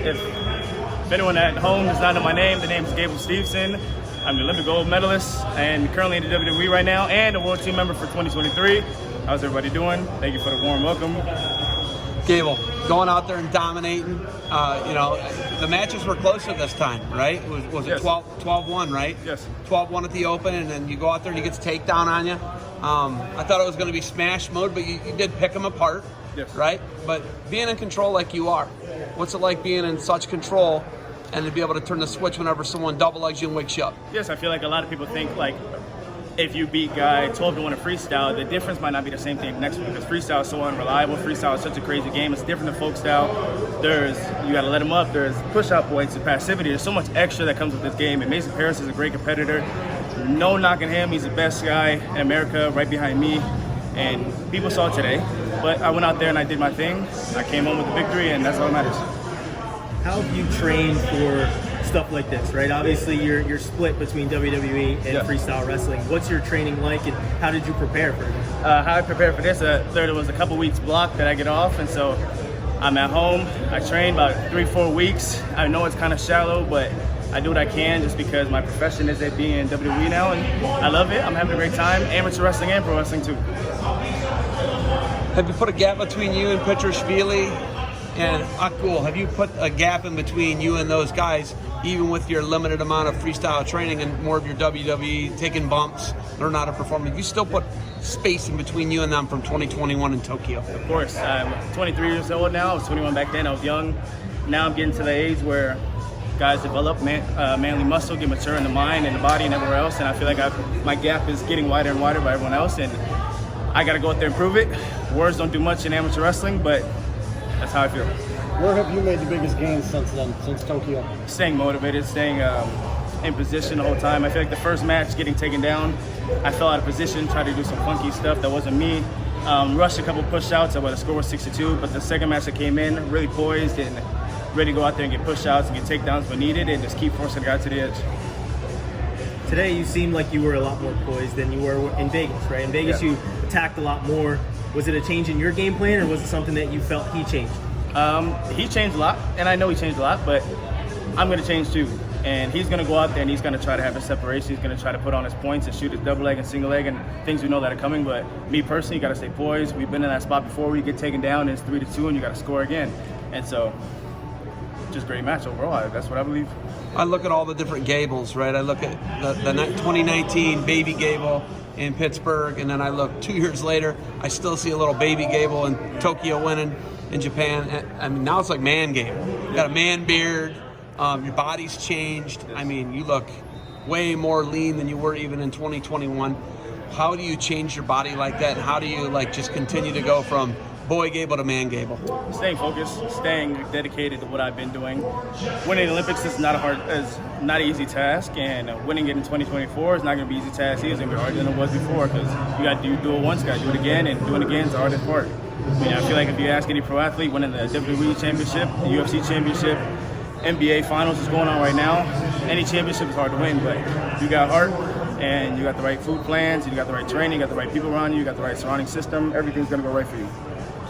if anyone at home does not know my name, the name is Gable Steveson. I'm the Olympic gold medalist and currently in the WWE right now and a world team member for 2023. How's everybody doing? Thank you for the warm welcome. Gable, going out there and dominating. The matches were closer this time, right? Was it 12-1, right? Yes. 12-1 at the Open, and then you go out there and he gets a takedown on you. I thought it was going to be smash mode, but you did pick them apart, yes. Right? But being in control like you are, what's it like being in such control and to be able to turn the switch whenever someone double legs you and wakes you up? Yes, I feel like a lot of people think like if you beat guy 12-1 in freestyle, the difference might not be the same thing next week because freestyle is so unreliable. Freestyle is such a crazy game. It's different than folk style. You got to let him up. There's push-out points and passivity. There's so much extra that comes with this game. And Mason Paris is a great competitor. No knocking him. He's the best guy in America, right behind me. And people saw it today. But I went out there and I did my thing. I came home with the victory, and that's all that matters. How have you trained for stuff like this, right? Obviously, you're split between WWE and freestyle wrestling. What's your training like, and how did you prepare for it? How I prepared for this, there was a couple weeks block that I get off, and so I'm at home. I train about 3-4 weeks. I know it's kind of shallow, but I do what I can just because my profession is at being in WWE now, and I love it. I'm having a great time. Amateur wrestling and pro wrestling too. Have you put a gap between you and Petrashvili and Akul? Have you put a gap in between you and those guys, even with your limited amount of freestyle training and more of your WWE, taking bumps, learn how to perform? Have you still put space in between you and them from 2021 in Tokyo? Of course. I'm 23 years old now. I was 21 back then. I was young. Now I'm getting to the age where guys develop manly muscle, get mature in the mind and the body and everywhere else, and I feel like my gap is getting wider and wider by everyone else, and I got to go out there and prove it. Words don't do much in amateur wrestling, but that's how I feel. Where have you made the biggest gains since then, since Tokyo? Staying motivated, staying in position the whole time. I feel like the first match, getting taken down, I fell out of position, tried to do some funky stuff that wasn't me. Rushed a couple push-outs, the score was 6-2, but the second match I came in, really poised and ready to go out there and get push-outs and get takedowns when needed and just keep forcing the guy to the edge. Today, you seemed like you were a lot more poised than you were in Vegas, right? In Vegas, you attacked a lot more. Was it a change in your game plan, or was it something that you felt he changed? He changed a lot, and I know he changed a lot, but I'm going to change too. And he's going to go out there and he's going to try to have his separation. He's going to try to put on his points and shoot his double leg and single leg and things we know that are coming. But me personally, you got to stay poised. We've been in that spot before where you get taken down and it's 3-2 and you got to score again. And so, just great match overall. That's what I believe. I look at all the different Gables, right? I look at the 2019 baby Gable in Pittsburgh, and then I look 2 years later, I still see a little baby Gable in Tokyo winning in Japan. I mean, now it's like man Gable. You got a man beard, your body's changed. I mean, you look way more lean than you were even in 2021. How do you change your body like that? And how do you just continue to go from boy Gable to man Gable? Staying focused, staying dedicated to what I've been doing. Winning the Olympics is not an easy task, and winning it in 2024 is not going to be an easy task. It's going to be harder than it was before because you got to do it once, got to do it again, and doing it again is the hardest part. I feel like if you ask any pro athlete, winning the WWE Championship, the UFC Championship, NBA Finals is going on right now. Any championship is hard to win, but you got heart, and you got the right food plans, you got the right training, you got the right people around you, you got the right surrounding system, everything's going to go right for you.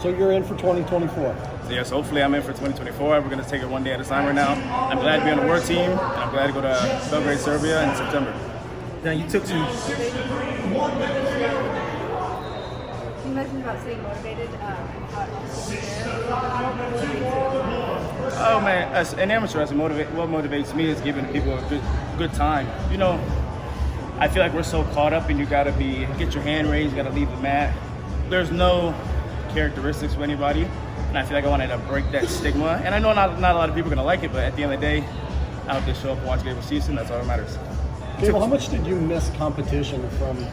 So you're in for 2024? Yes, hopefully I'm in for 2024. We're going to take it one day at a time right now. I'm glad to be on the world team, and I'm glad to go to Belgrade, Serbia in September. Now you took some... You mentioned about staying motivated. Oh man, as an amateur wrestler, what motivates me is giving people a good time. I feel like we're so caught up and you gotta get your hand raised, you gotta leave the mat. There's no characteristics of anybody, and I feel like I wanted to break that stigma. And I know not a lot of people are gonna like it, but at the end of the day, I hope they show up and watch Gable Steveson. That's all that matters. Gable, how much did you miss competition from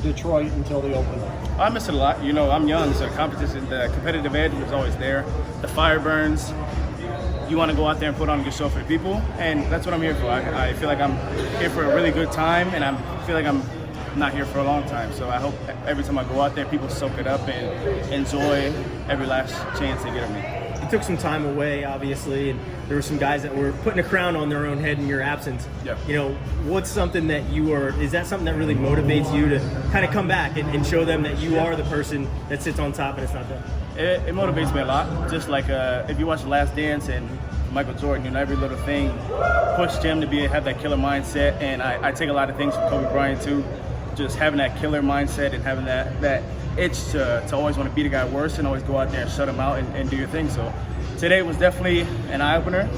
Detroit until the Open? I miss it a lot. I'm young, so the competitive edge was always there. The fire burns. You want to go out there and put on a good show for the people, and that's what I'm here for. I feel like I'm here for a really good time, and I feel like I'm not here for a long time. So I hope every time I go out there, people soak it up and enjoy every last chance they get of me. You took some time away, obviously, and there were some guys that were putting a crown on their own head in your absence. Yeah. What's something that is that something that really motivates you to kind of come back and show them that you are the person that sits on top and it's not them? It motivates me a lot. Just like if you watch The Last Dance and Michael Jordan, every little thing pushed him to have that killer mindset. And I take a lot of things from Kobe Bryant too, just having that killer mindset and having that itch to always want to beat a guy worse and always go out there and shut him out and do your thing. So today was definitely an eye-opener.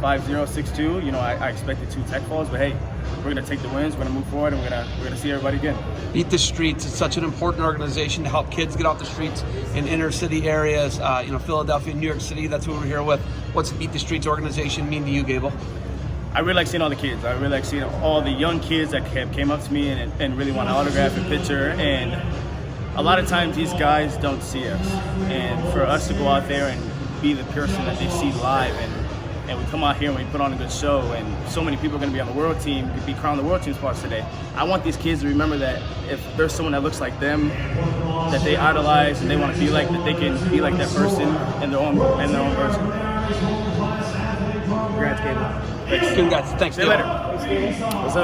5-0, 6-2. I expected 2 tech falls, but hey, we're gonna take the wins. We're gonna move forward, and we're gonna see everybody again. Beat the Streets. It's such an important organization to help kids get off the streets in inner city areas. Philadelphia, New York City. That's what we're here with. What's the Beat the Streets organization mean to you, Gable? I really like seeing all the kids. I really like seeing all the young kids that came up to me and really want to autograph a picture. And a lot of times these guys don't see us, and for us to go out there and be the person that they see live and we come out here and we put on a good show, and so many people are going to be on the world team, be crowned the world team spots today. I want these kids to remember that if there's someone that looks like them, that they idolize and they want to be like, that they can be like that person in their own person. Congrats, Gable. Congrats. Thanks, See you Gable. later. What's up?